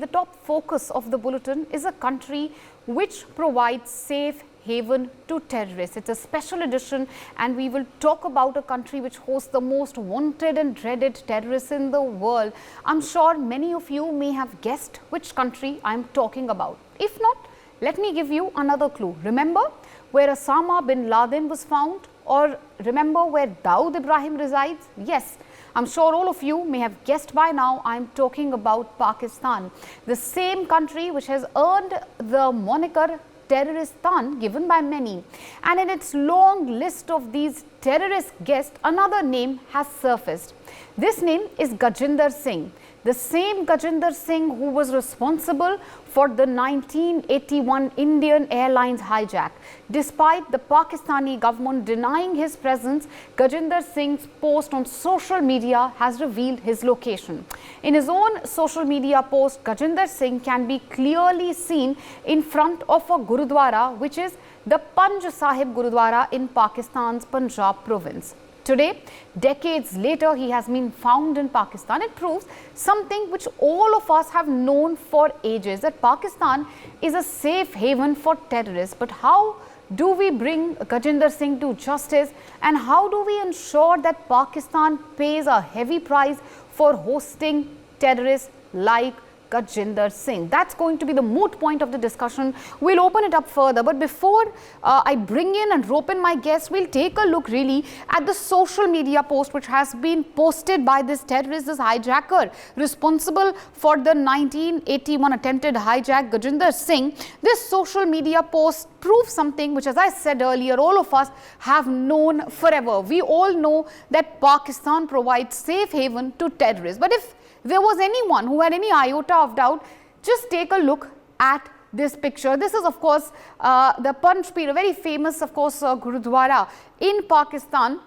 the top focus of the bulletin is a country which provides safe haven to terrorists. It's a special edition, and we will talk about a country which hosts the most wanted and dreaded terrorists in the world. I'm sure many of you may have guessed which country I'm talking about. If not, let me give you another clue. Remember where Osama bin Laden was found, or remember where Dawood Ibrahim resides? Yes, I'm sure all of you may have guessed by now. I'm talking about Pakistan, the same country which has earned the moniker Terroristan given by many. And in its long list of these terrorist guests, another name has surfaced. This name is Gajinder Singh. The same Gajinder Singh who was responsible for the 1981 Indian Airlines hijack. Despite the Pakistani government denying his presence, Gajinder Singh's post on social media has revealed his location. In his own social media post, Gajinder Singh can be clearly seen in front of a Gurudwara, which is the Panj Sahib Gurudwara in Pakistan's Punjab province. Today, decades later, he has been found in Pakistan. It proves something which all of us have known for ages, that Pakistan is a safe haven for terrorists. But how do we bring Gajinder Singh to justice, and how do we ensure that Pakistan pays a heavy price for hosting terrorists like Gajinder Singh? That's going to be the moot point of the discussion. We'll open it up further, but before I bring in and rope in my guests, we'll take a look really at the social media post which has been posted by this terrorist, this hijacker responsible for the 1981 attempted hijack, Gajinder Singh. This social media post proves something which, as I said earlier, all of us have known forever. We all know that Pakistan provides safe haven to terrorists. But if there was anyone who had any iota of doubt, just take a look at this picture. This is, of course, the Panj Pir, a very famous, of course, Gurudwara in Pakistan.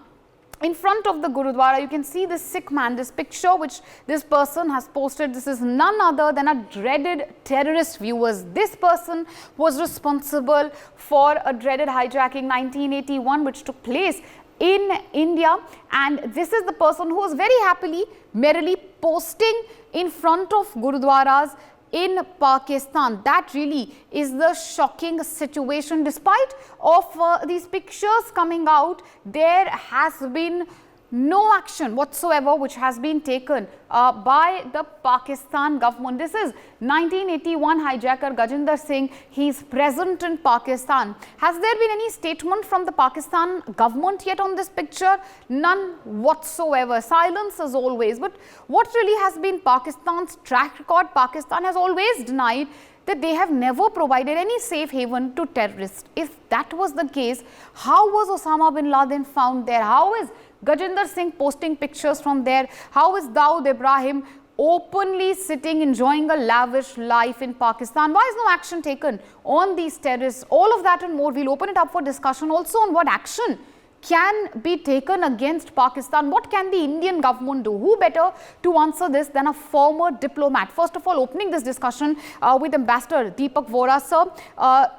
In front of the Gurudwara, you can see this Sikh man, this picture which this person has posted. This is none other than a dreaded terrorist, viewers. This person was responsible for a dreaded hijacking 1981, which took place in India, and this is the person who was very happily, merrily posting in front of Gurudwaras in Pakistan. That really is the shocking situation. Despite of these pictures coming out, there has been no action whatsoever which has been taken by the Pakistan government. This is 1981 hijacker Gajinder Singh. He is present in Pakistan. Has there been any statement from the Pakistan government yet on this picture? None whatsoever. Silence as always. But what really has been Pakistan's track record? Pakistan has always denied that they have never provided any safe haven to terrorists. If that was the case, how was Osama bin Laden found there? How is Gajinder Singh posting pictures from there? How is Dawood Ibrahim openly sitting, enjoying a lavish life in Pakistan? Why is no action taken on these terrorists? All of that and more, we'll open it up for discussion also on what action can be taken against Pakistan. What can the Indian government do? Who better to answer this than a former diplomat? First of all, opening this discussion with Ambassador Deepak Vora, sir.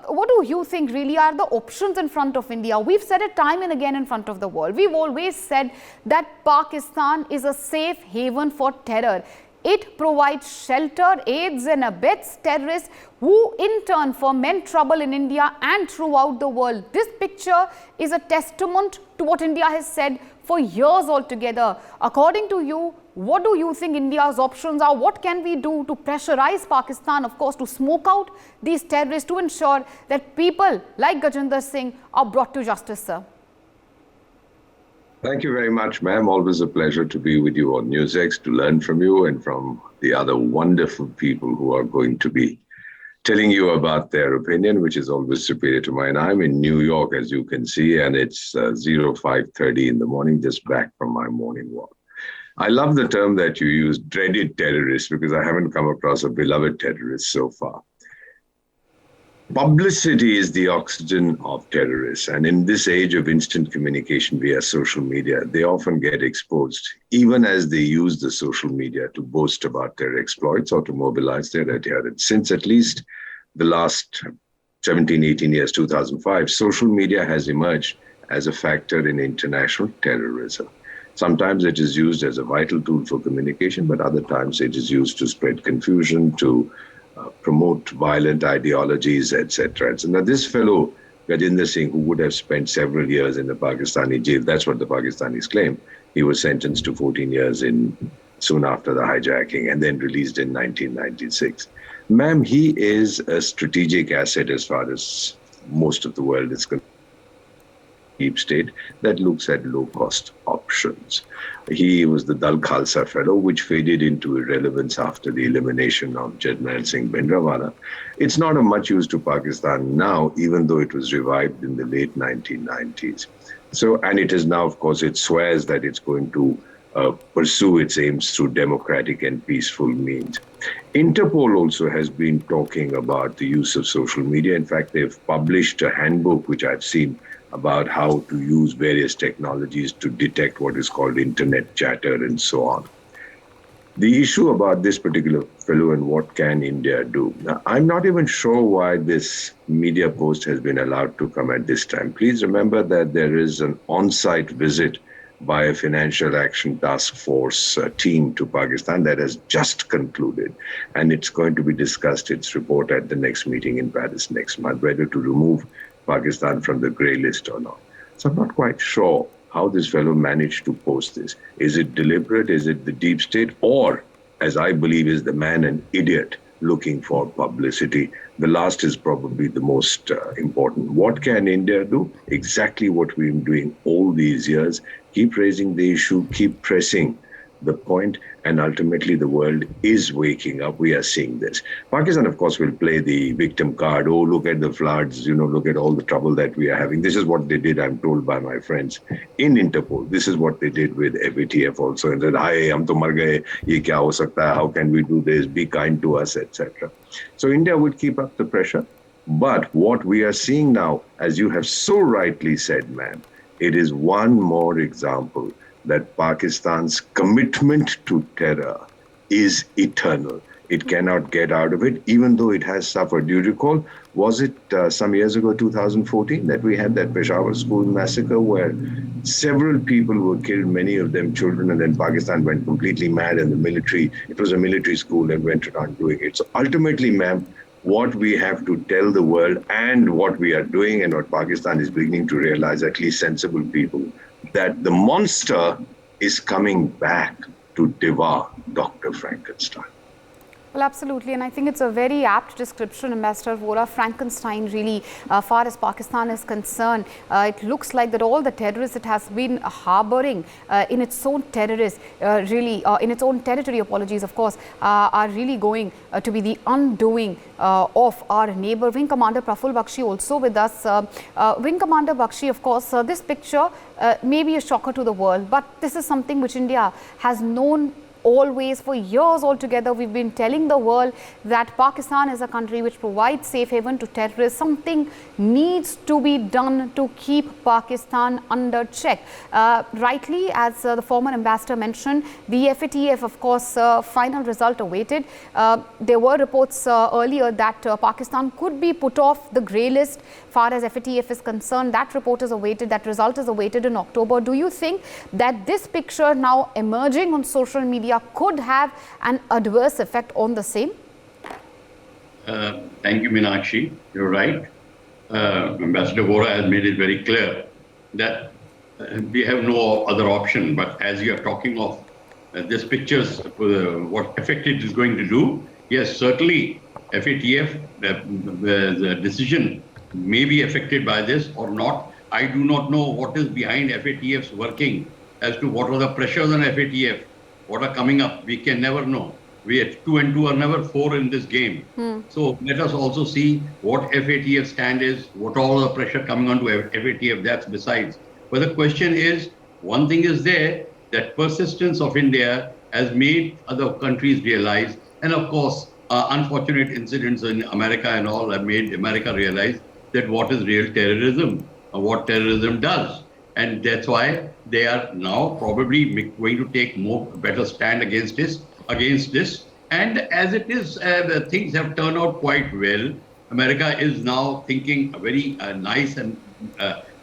What do you think really are the options in front of India? We've said it time and again in front of the world. We've always said that Pakistan is a safe haven for terror. It provides shelter, aids and abets terrorists who in turn foment trouble in India and throughout the world. This picture is a testament to what India has said for years altogether. According to you, what do you think India's options are? What can we do to pressurize Pakistan, of course, to smoke out these terrorists, to ensure that people like Gajinder Singh are brought to justice, sir? Thank you very much, ma'am. Always a pleasure to be with you on NewsX, to learn from you and from the other wonderful people who are going to be telling you about their opinion, which is always superior to mine. I'm in New York, as you can see, and it's 05:30 in the morning, just back from my morning walk. I love the term that you use, dreaded terrorists, because I haven't come across a beloved terrorist so far. Publicity is the oxygen of terrorists, and in this age of instant communication via social media, they often get exposed, even as they use the social media to boast about their exploits or to mobilize their adherents. Since at least the last 17, 18 years, 2005, social media has emerged as a factor in international terrorism. Sometimes it is used as a vital tool for communication, but other times it is used to spread confusion, to promote violent ideologies, etc. So now this fellow, Gajinder Singh, who would have spent several years in the Pakistani jail, that's what the Pakistanis claim. He was sentenced to 14 years soon after the hijacking and then released in 1996. Ma'am, he is a strategic asset as far as most of the world is concerned. Deep state that looks at low-cost options. He was the Dal Khalsa fellow, which faded into irrelevance after the elimination of Jairnail Singh Bhindranwala. It's not of much use to Pakistan now, even though it was revived in the late 1990s. So, and it is now, of course, it swears that it's going to pursue its aims through democratic and peaceful means. Interpol also has been talking about the use of social media. In fact, they've published a handbook, which I've seen, about how to use various technologies to detect what is called internet chatter and so on. The issue about this particular fellow and what can India do? Now, I'm not even sure why this media post has been allowed to come at this time. Please remember that there is an on-site visit by a Financial Action Task Force team to Pakistan that has just concluded. And it's going to be discussed, its report, at the next meeting in Paris next month, whether to remove Pakistan from the grey list or not. So I'm not quite sure how this fellow managed to post this. Is it deliberate? Is it the deep state? Or, as I believe, is the man an idiot looking for publicity? The last is probably the most important. What can India do? Exactly what we've been doing all these years. Keep raising the issue, keep pressing the point, and ultimately the world is waking up. We are seeing this. Pakistan, of course, will play the victim card. Oh, look at the floods, look at all the trouble that we are having. This is what they did, I'm told by my friends in Interpol. This is what they did with FATF also. And said, hi, hum to mar gaye, ye kya ho sakta hai? How can we do this? Be kind to us, etc. So India would keep up the pressure. But what we are seeing now, as you have so rightly said, ma'am, it is one more example that Pakistan's commitment to terror is eternal. It cannot get out of it, even though it has suffered. Do you recall, was it some years ago, 2014, that we had that Peshawar school massacre where several people were killed, many of them children, and then Pakistan went completely mad and the military, it was a military school that went around doing it. So ultimately, ma'am, what we have to tell the world and what we are doing and what Pakistan is beginning to realize, at least sensible people, that the monster is coming back to devour Dr. Frankenstein. Well, absolutely, and I think it's a very apt description, Ambassador Vora. Frankenstein, really, far as Pakistan is concerned, it looks like that all the terrorists it has been harboring in its own terrorists, in its own territory, apologies, of course, are really going to be the undoing of our neighbor. Wing Commander Praful Bakshi also with us. Wing Commander Bakshi, of course, this picture may be a shocker to the world, but this is something which India has known always. For years altogether, we've been telling the world that Pakistan is a country which provides safe haven to terrorists. Something needs to be done to keep Pakistan under check. Rightly, as the former ambassador mentioned, the FATF, of course, final result awaited. There were reports earlier that Pakistan could be put off the grey list far as FATF is concerned. That report is awaited, that result is awaited in October. Do you think that this picture now emerging on social media could have an adverse effect on the same? Thank you, Meenakshi. You're right. Ambassador Vora has made it very clear that we have no other option. But as you are talking of this pictures, what effect it is going to do, yes, certainly FATF, the decision may be affected by this or not. I do not know what is behind FATF's working as to what are the pressures on FATF, what are coming up. We can never know. We at 2 and 2 are never 4 in this game. So let us also see what FATF stand is, what all the pressure coming onto FATF, that's besides. But the question is, one thing is there, that persistence of India has made other countries realize, and of course, unfortunate incidents in America and all have made America realize that what is real terrorism, what terrorism does. And that's why they are now probably going to take better stand against this. And as it is, things have turned out quite well. America is now thinking very nice and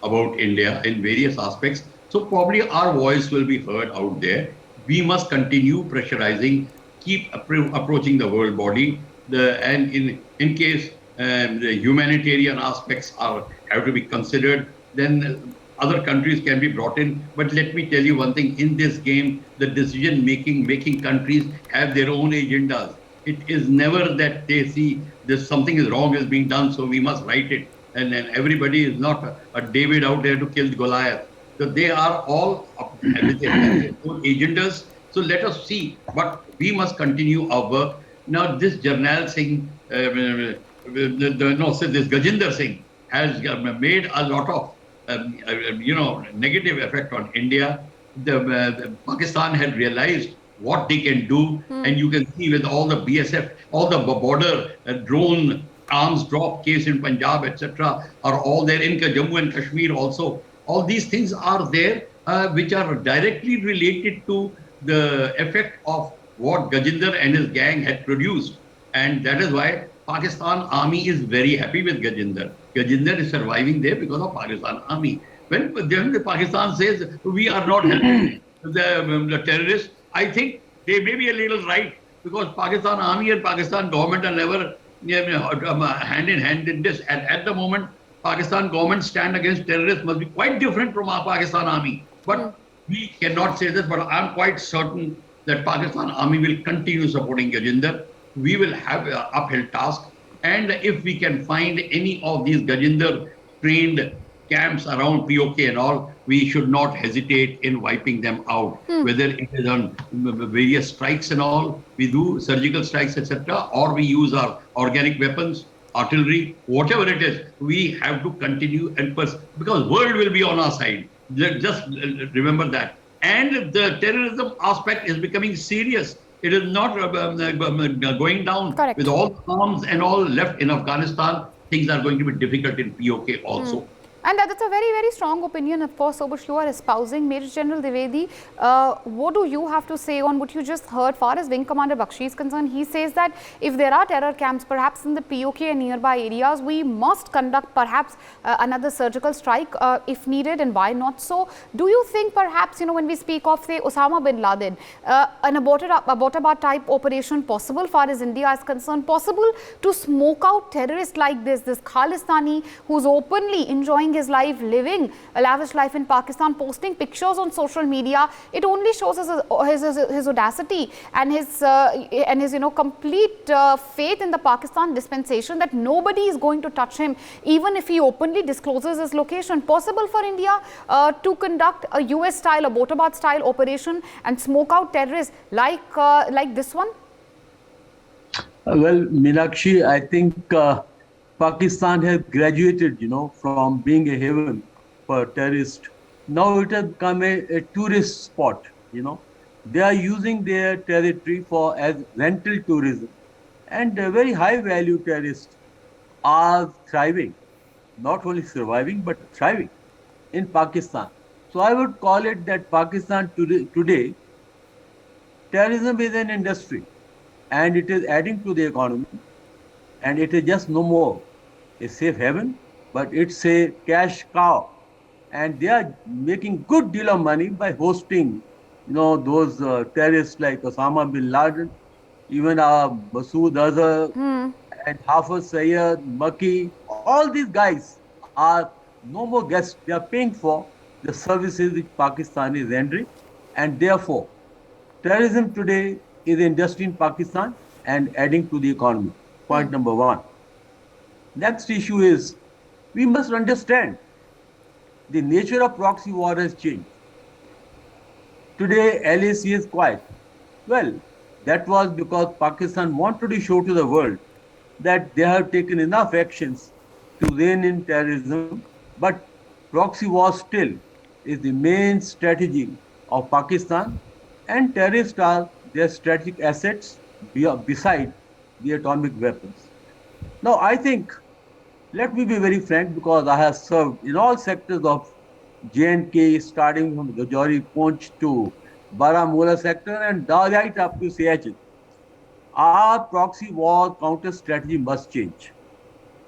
about India in various aspects. So probably our voice will be heard out there. We must continue pressurizing, keep approaching the world body, And in case the humanitarian aspects have to be considered, then other countries can be brought in. But let me tell you one thing: in this game, the decision making countries have their own agendas. It is never that they see there's something is wrong is being done, so we must right it. And then everybody is not a David out there to kill Goliath. So they are all with their own agendas. So let us see. But we must continue our work. Now, this Jarnail Singh, so this Gajinder Singh has made a lot of, negative effect on India. Pakistan had realized what they can do, and you can see with all the BSF, all the border drone arms drop case in Punjab, etc., are all there in Jammu and Kashmir also. All these things are there, which are directly related to the effect of what Gajinder and his gang had produced. And that is why Pakistan Army is very happy with Gajinder. Gajinder is surviving there because of Pakistan Army. When the Pakistan says we are not helping the terrorists, I think they may be a little right, because Pakistan Army and Pakistan government are never hand in hand in this. And at the moment, Pakistan government stand against terrorists must be quite different from our Pakistan Army. But we cannot say this, but I'm quite certain that Pakistan Army will continue supporting Gajinder. We will have an uphill task. And if we can find any of these Gajinder trained camps around POK and all, we should not hesitate in wiping them out. Whether it is on various strikes and all, we do surgical strikes, etc., or we use our organic weapons, artillery, whatever it is, we have to continue and because world will be on our side. Just remember that. And the terrorism aspect is becoming serious. It is not going down. Correct. With all arms and all left in Afghanistan. Things are going to be difficult in POK also. And that's a very, very strong opinion, of course, which you are espousing. Major General Dwivedi, what do you have to say on what you just heard? Far as Wing Commander Bakshi is concerned, he says that if there are terror camps, perhaps in the POK and nearby areas, we must conduct perhaps another surgical strike if needed, and why not so? Do you think perhaps, when we speak of, say, Osama bin Laden, an Abbottabad type operation possible, far as India is concerned, possible to smoke out terrorists like this Khalistani who's openly enjoying his life, living a lavish life in Pakistan, posting pictures on social media? It only shows his audacity and his complete faith in the Pakistan dispensation that nobody is going to touch him, even if he openly discloses his location. Possible for India to conduct a US-style, Abbottabad-style operation and smoke out terrorists like this one? Well, Meenakshi, I think Pakistan has graduated, from being a haven for terrorists. Now it has become a tourist spot, They are using their territory as rental tourism. And very high value terrorists are thriving, not only surviving, but thriving in Pakistan. So I would call it that Pakistan today, terrorism is an industry and it is adding to the economy, and it is just no more a safe haven, but it's a cash cow. And they are making good deal of money by hosting, those terrorists like Osama bin Laden, even Masood Azhar, and Hafiz Syed, Maki. All these guys are no more guests. They are paying for the services which Pakistan is rendering. And therefore, terrorism today is an industry in Pakistan and adding to the economy. Point number one. Next issue is, we must understand the nature of proxy war has changed. Today, LAC is quiet. Well, that was because Pakistan wanted to show to the world that they have taken enough actions to rein in terrorism, but proxy war still is the main strategy of Pakistan, and terrorists are their strategic assets beside the atomic weapons. Now, I think, let me be very frank, because I have served in all sectors of J&K, starting from Gajinder Poonch to Baramulla sector and right up to Siachen. Our proxy war counter strategy must change.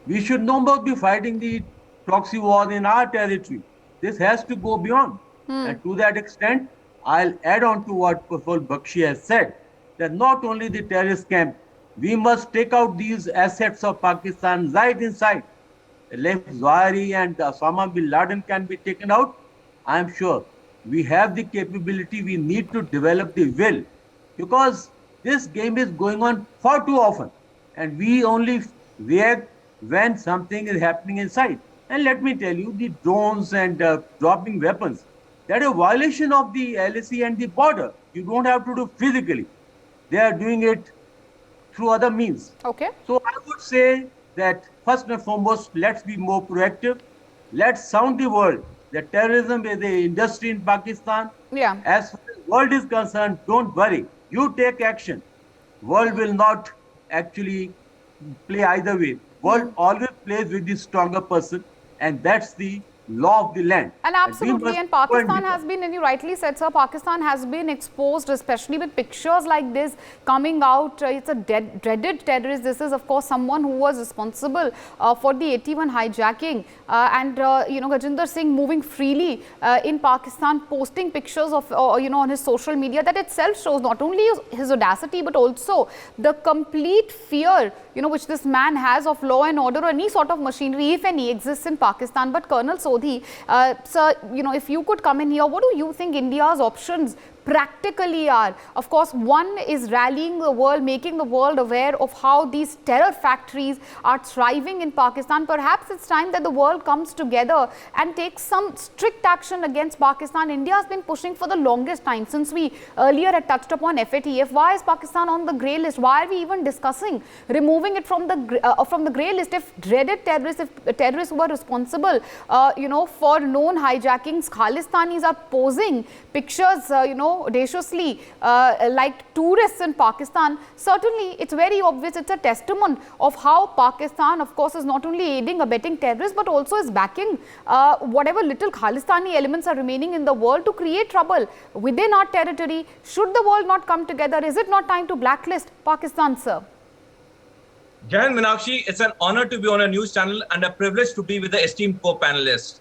We should no more be fighting the proxy war in our territory. This has to go beyond. And to that extent, I'll add on to what Professor Bakshi has said, that not only the terrorist camp We must take out these assets of Pakistan right inside. If Zawahiri and Osama bin Laden can be taken out, I am sure we have the capability. We need to develop the will, because this game is going on far too often, and we only react when something is happening inside. And let me tell you, the drones and dropping weapons, that is a violation of the LAC and the border. You don't have to do physically. They are doing it through other means. Okay. So I would say that first and foremost, let's be more proactive. Let's sound the world that terrorism is an industry in Pakistan. Yeah. As far as the world is concerned, don't worry. You take action. World will not actually play either way. World always plays with the stronger person, and that's the law of the land. And absolutely, and Pakistan has been, and you rightly said, sir, Pakistan has been exposed, especially with pictures like this coming out. It's a dreaded terrorist. This is, of course, someone who was responsible for the 81 hijacking. Gajinder Singh moving freely in Pakistan, posting pictures of, on his social media. That itself shows not only his audacity, but also the complete fear, which this man has of law and order or any sort of machinery, if any, exists in Pakistan. But Colonel Sodhi, sir, if you could come in here, what do you think India's options practically are? Of course, one is rallying the world, making the world aware of how these terror factories are thriving in Pakistan. Perhaps it's time that the world comes together and takes some strict action against Pakistan. India has been pushing for the longest time, since we earlier had touched upon FATF. Why is Pakistan on the grey list? Why are we even discussing removing it from the grey list? If dreaded terrorists, if terrorists who are responsible, for known hijackings, Khalistanis are posing pictures, audaciously like tourists in Pakistan, certainly it's very obvious. It's a testament of how Pakistan, of course, is not only aiding, abetting terrorists, but also is backing whatever little Khalistani elements are remaining in the world to create trouble within our territory. Should the world not come together? Is it not time to blacklist Pakistan, sir? Jai Hind, Meenakshi, it's an honor to be on a news channel and a privilege to be with the esteemed co-panelists.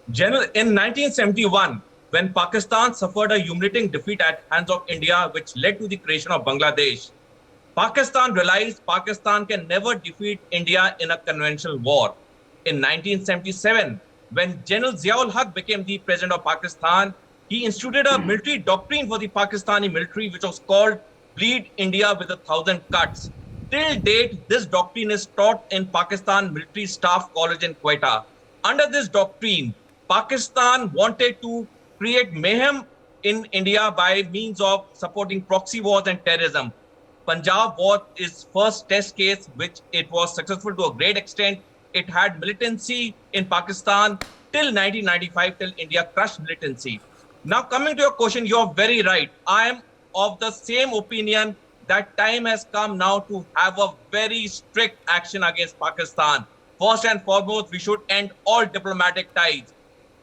In 1971, when Pakistan suffered a humiliating defeat at hands of India, which led to the creation of Bangladesh, Pakistan realized Pakistan can never defeat India in a conventional war. In 1977, when General Ziaul Haq became the president of Pakistan, he instituted a military doctrine for the Pakistani military, which was called Bleed India with 1,000 Cuts. Till date, this doctrine is taught in Pakistan Military Staff College in Quetta. Under this doctrine, Pakistan wanted to create mayhem in India by means of supporting proxy wars and terrorism. Punjab was its first test case, which it was successful to a great extent. It had militancy in Pakistan till 1995, till India crushed militancy. Now, coming to your question, you're very right. I am of the same opinion that time has come now to have a very strict action against Pakistan. First and foremost, we should end all diplomatic ties.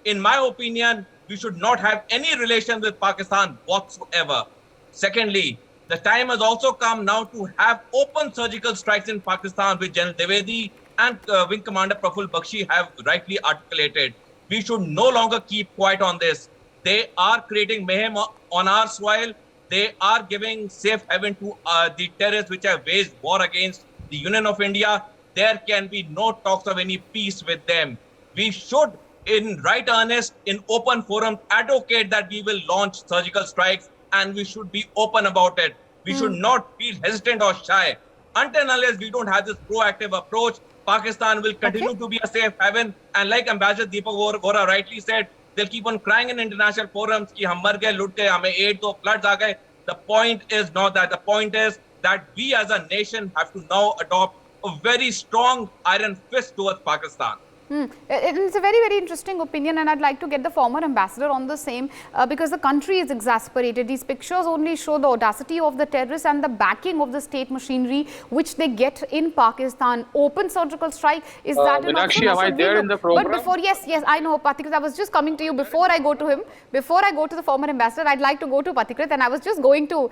In my opinion, we should not have any relation with Pakistan whatsoever. Secondly, the time has also come now to have open surgical strikes in Pakistan, which General Dwivedi and Wing Commander Praful Bakshi have rightly articulated. We should no longer keep quiet on this. They are creating mayhem on our soil. They are giving safe haven to the terrorists which have waged war against the Union of India. There can be no talks of any peace with them. We should, in right earnest, in open forum, advocate that we will launch surgical strikes, and we should be open about it. We should not feel hesitant or shy. Until and unless we don't have this proactive approach, Pakistan will continue to be a safe haven. And like Ambassador Deepak Vora rightly said, they'll keep on crying in international forums ki hum mar gaye, lut gaye, hame aid do, floods aa gaye. The point is not that. The point is that we as a nation have to now adopt a very strong iron fist towards Pakistan. It's a very, very interesting opinion, and I'd like to get the former ambassador on the same because the country is exasperated. These pictures only show the audacity of the terrorists and the backing of the state machinery which they get in Pakistan. Open surgical strike, is that Meenakshi, am I there in the program? But before, yes, I know, Patikrit, I was just coming to you before I go to him. Before I go to the former ambassador, I'd like to go to Patikrit, and I was just going to,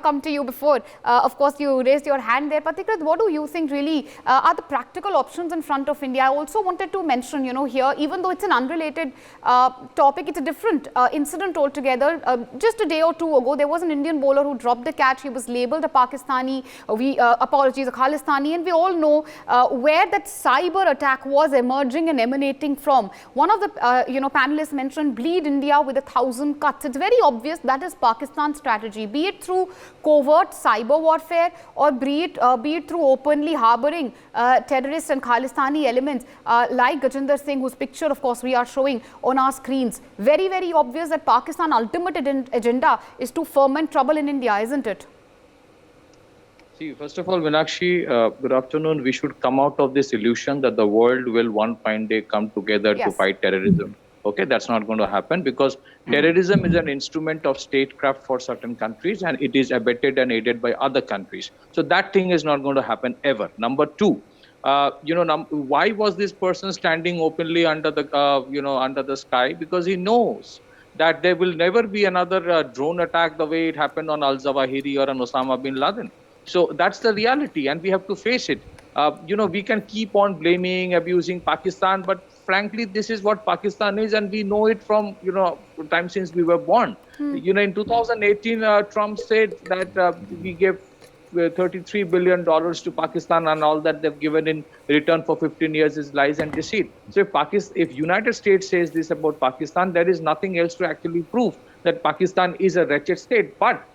come to you before. Of course, you raised your hand there. Patikrit, what do you think really are the practical options in front of India? I also want wanted to mention, here, even though it's an unrelated topic, it's a different incident altogether. Just a day or two ago, there was an Indian bowler who dropped the catch. He was labelled a Pakistani, a Khalistani, and we all know where that cyber attack was emerging and emanating from. One of the panelists mentioned bleed India with 1,000 cuts. It's very obvious that is Pakistan's strategy, be it through covert cyber warfare or be it through openly harboring terrorists and Khalistani elements like Gajinder Singh, whose picture, of course, we are showing on our screens. Very, very obvious that Pakistan's ultimate agenda is to foment trouble in India, isn't it? See, first of all, Meenakshi, good afternoon. We should come out of this illusion that the world will one fine day come together to fight terrorism. Okay, that's not going to happen, because terrorism is an instrument of statecraft for certain countries, and it is abetted and aided by other countries. So that thing is not going to happen ever. Number two, why was this person standing openly under the under the sky? Because he knows that there will never be another drone attack the way it happened on al-Zawahiri or on Osama bin Laden. So that's the reality, and we have to face it. We can keep on blaming, abusing Pakistan, but frankly, this is what Pakistan is, and we know it from time since we were born. In 2018, Trump said that we gave $33 billion to Pakistan, and all that they've given in return for 15 years is lies and deceit. So if United States says this about Pakistan, there is nothing else to actually prove that Pakistan is a wretched state. But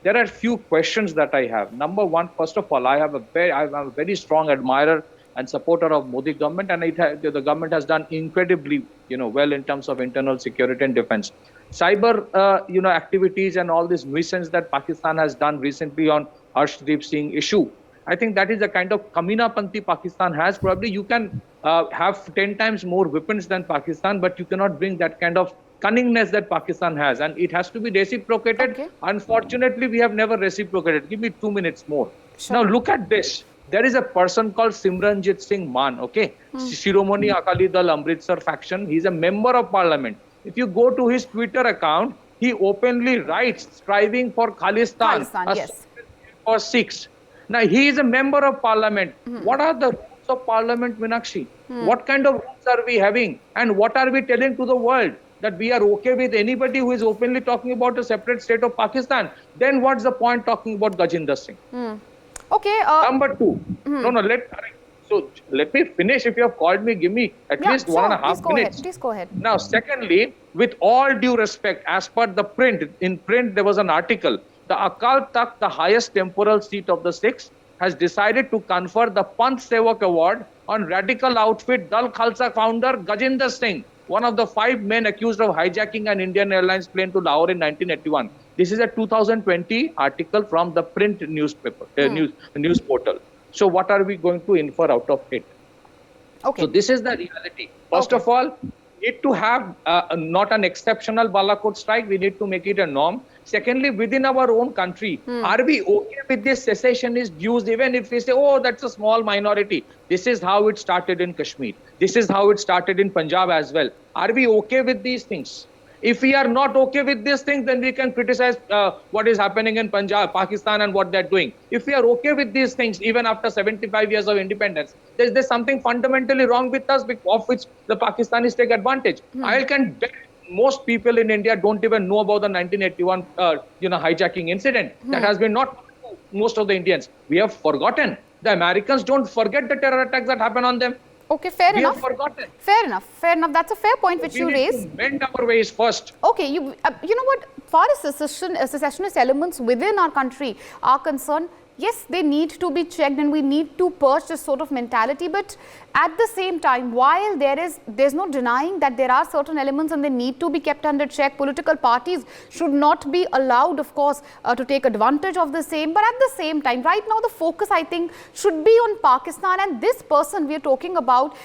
there are few questions that I have. Number one, first of all, I'm a very strong admirer and supporter of Modi government, and the government has done incredibly, well in terms of internal security and defense. Cyber, activities and all this nuisance that Pakistan has done recently on Harshdeep Singh issue. I think that is the kind of Kamina-panti Pakistan has. Probably you can have 10 times more weapons than Pakistan, but you cannot bring that kind of cunningness that Pakistan has, and it has to be reciprocated. Okay. Unfortunately, we have never reciprocated. Give me 2 minutes more. Sure. Now look at this. There is a person called Simranjit Singh Mann, okay? Shiromani Akali Dal Amritsar faction. He's a member of parliament. If you go to his Twitter account, he openly writes, striving for Khalistan, yes. For 6. Now, he is a member of parliament. What are the rules of parliament, Meenakshi? What kind of rules are we having? And what are we telling to the world? That we are okay with anybody who is openly talking about a separate state of Pakistan? Then what's the point talking about Gajinder Singh? Okay. Number two. Let me finish. If you have called me, give me at least 1.5 minutes. Please go ahead. Now, secondly, with all due respect, as per the print, in print there was an article. The Akal Takht, the highest temporal seat of the Sikhs, has decided to confer the Panth Sevak Award on radical outfit Dal Khalsa founder Gajinder Singh, one of the 5 men accused of hijacking an Indian Airlines plane to Lahore in 1981. This is a 2020 article from the print newspaper, news portal. So what are we going to infer out of it? Okay. So this is the reality. First of all, we need to have not an exceptional Balakot strike. We need to make it a norm. Secondly, within our own country, are we okay with this secessionist views, even if we say, oh, that's a small minority? This is how it started in Kashmir. This is how it started in Punjab as well. Are we okay with these things? If we are not okay with these things, then we can criticize what is happening in Punjab, Pakistan, and what they're doing. If we are okay with these things, even after 75 years of independence, there's something fundamentally wrong with us, of which the Pakistanis take advantage. I can bet most people in India don't even know about the 1981 hijacking incident. That has been not to most of the Indians. We have forgotten. The Americans don't forget the terror attacks that happen on them. Okay, fair enough. We have forgotten. Fair enough. That's a fair point which you raise. We need to bend our ways first. Okay, you know what? Far as secessionist elements within our country are concerned, yes, they need to be checked, and we need to purge this sort of mentality. But at the same time, while there's no denying that there are certain elements and they need to be kept under check, political parties should not be allowed, of course, to take advantage of the same. But at the same time, right now, the focus, I think, should be on Pakistan. And this person we are talking about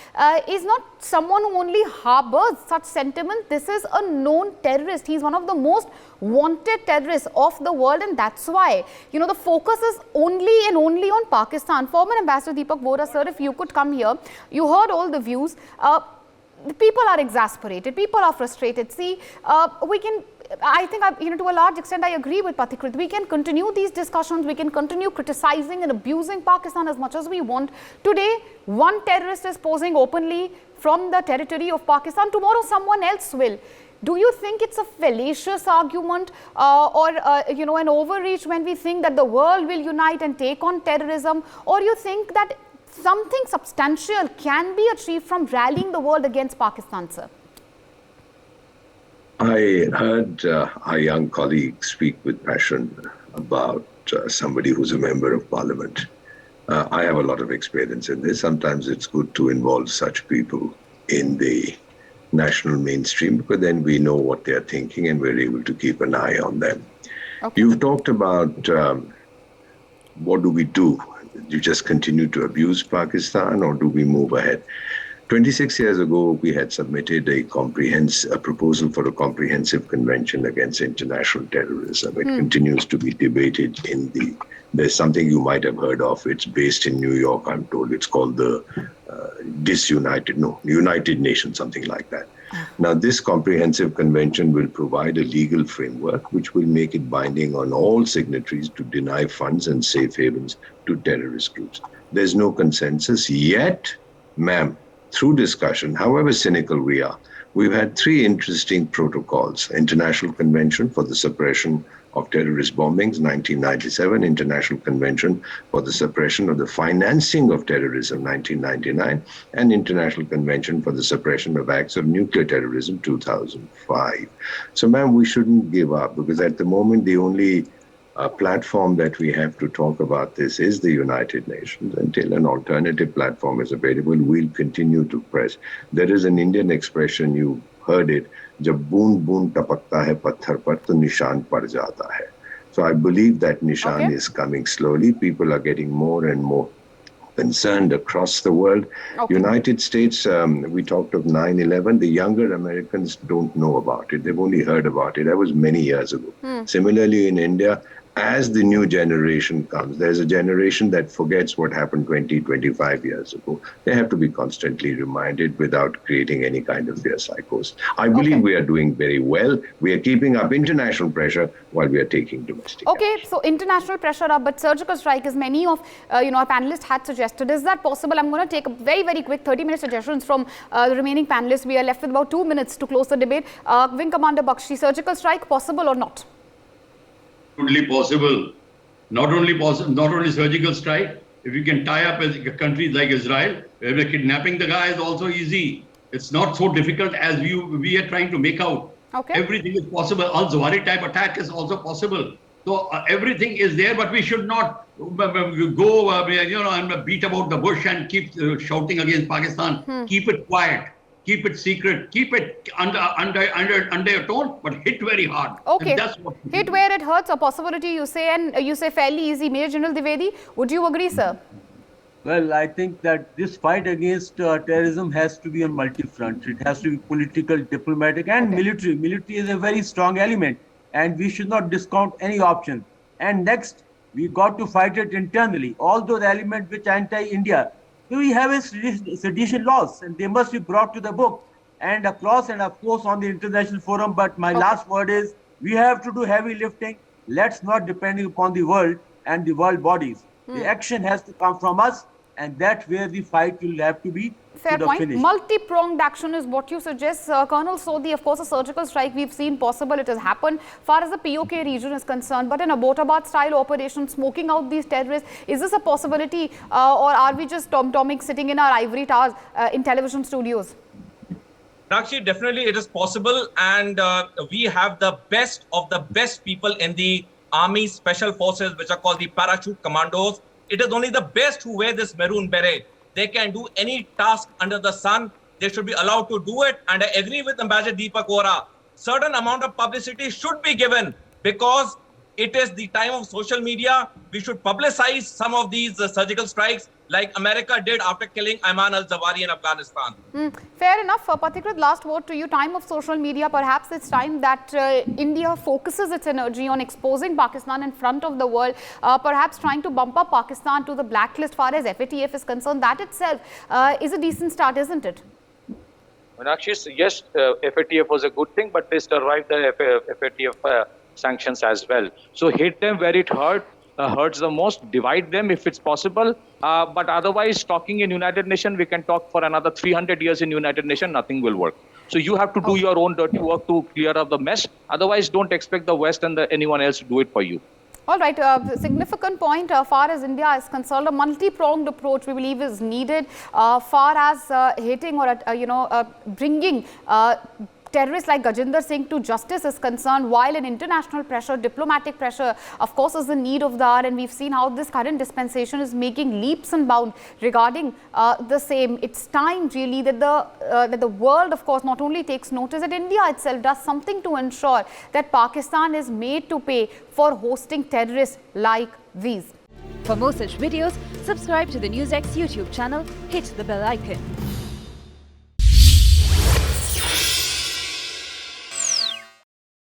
is not someone who only harbors such sentiments. This is a known terrorist. He's one of the most wanted terrorists of the world, and that's why, the focus is only and only on Pakistan. Former Ambassador Deepak Vora, sir, if you could come here, you heard all the views. The people are exasperated, people are frustrated. See, I think, to a large extent, I agree with Pathikrit. We can continue these discussions, we can continue criticizing and abusing Pakistan as much as we want. Today, one terrorist is posing openly from the territory of Pakistan. Tomorrow someone else will. Do you think it's a fallacious argument or an overreach when we think that the world will unite and take on terrorism? Or you think that something substantial can be achieved from rallying the world against Pakistan, sir? I heard our young colleague speak with passion about somebody who's a member of parliament. I have a lot of experience in this. Sometimes it's good to involve such people in the national mainstream, because then we know what they're thinking and we're able to keep an eye on them. Okay. You've talked about what do we do? Do you just continue to abuse Pakistan or do we move ahead? 26 years ago, we had submitted a proposal for a comprehensive convention against international terrorism. It continues to be debated there's something you might have heard of. It's based in New York, I'm told. It's called the United Nations, something like that. Now, this comprehensive convention will provide a legal framework which will make it binding on all signatories to deny funds and safe havens to terrorist groups. There's no consensus yet, ma'am. Through discussion, however cynical we are, we've had 3 interesting protocols: International Convention for the Suppression of Terrorist Bombings, 1997, International Convention for the Suppression of the Financing of Terrorism, 1999, and International Convention for the Suppression of Acts of Nuclear Terrorism, 2005. So, ma'am, we shouldn't give up, because at the moment, the only platform that we have to talk about this is the United Nations. Until an alternative platform is available, we'll continue to press. There is an Indian expression, you heard it, "Jab boond boond tapakta hai patthar par to nishan pad jata hai." So I believe that nishan is coming slowly. People are getting more and more concerned across the world. United States, we talked of 9/11. The younger Americans don't know about it. They've only heard about it. That was many years ago. Similarly, in India, as the new generation comes, there's a generation that forgets what happened 20, 25 years ago. They have to be constantly reminded without creating any kind of fear psychosis. I believe we are doing very well. We are keeping up international pressure while we are taking domestic action. So international pressure up, but surgical strike, as many of our panelists had suggested. Is that possible? I'm going to take a very, very quick 30-minute suggestions from the remaining panelists. We are left with about 2 minutes to close the debate. Wing Commander Bakshi, surgical strike possible or not? Totally possible. Not only surgical strike. If you can tie up with countries like Israel, where kidnapping the guy is also easy. It's not so difficult as we are trying to make out. Everything is possible. Al-Zawahiri type attack is also possible. So everything is there, but we should not go and beat about the bush and keep shouting against Pakistan. Keep it quiet. Keep it secret. Keep it under your tone, but hit very hard. That's what hit where it hurts, a possibility you say, and you say fairly easy. Major General Dwivedi, would you agree, sir? Well, I think that this fight against terrorism has to be on multi-front. It has to be political, diplomatic, and military. Military is a very strong element, and we should not discount any option. And next, we got to fight it internally. All those elements which anti-India, we have a sedition laws, and they must be brought to the book and across and of course on the international forum. But my last word is, we have to do heavy lifting. Let's not depend upon the world and the world bodies. The action has to come from us, and that's where the fight will have to be. Fair point. Multi-pronged action is what you suggest. Colonel Sodhi, of course, a surgical strike we've seen possible. It has happened far as the POK region is concerned. But in Abbottabad style operation, smoking out these terrorists, is this a possibility or are we just tom-tomming sitting in our ivory towers in television studios? Meenakshi, definitely it is possible, and we have the best of the best people in the Army Special Forces, which are called the Parachute Commandos. It is only the best who wear this maroon beret. They can do any task under the sun. They should be allowed to do it. And I agree with Ambassador Deepak Vohra. Certain amount of publicity should be given because it is the time of social media. We should publicize some of these surgical strikes like America did after killing Ayman al-Zawahiri in Afghanistan. Fair enough. Pathikrit, last word to you. Time of social media. Perhaps it's time that India focuses its energy on exposing Pakistan in front of the world. Perhaps trying to bump up Pakistan to the blacklist far as FATF is concerned. That itself is a decent start, isn't it? Meenakshi, yes, FATF was a good thing, but they survived the FATF sanctions as well. So hit them where it hurt. hurts the most. Divide them if it's possible. But otherwise, talking in United Nations, we can talk for another 300 years in United Nations, nothing will work. So you have to do your own dirty work to clear up the mess. Otherwise, don't expect the West and anyone else to do it for you. All right, significant point far as India is concerned, a multi-pronged approach we believe is needed far as hitting or bringing terrorists like Gajinder Singh to justice is concerned, while an international pressure, diplomatic pressure, of course, is the need of the hour, and we've seen how this current dispensation is making leaps and bounds regarding the same. It's time really that the world, of course, not only takes notice, that India itself does something to ensure that Pakistan is made to pay for hosting terrorists like these. For more such videos, subscribe to the NewsX YouTube channel, hit the bell icon.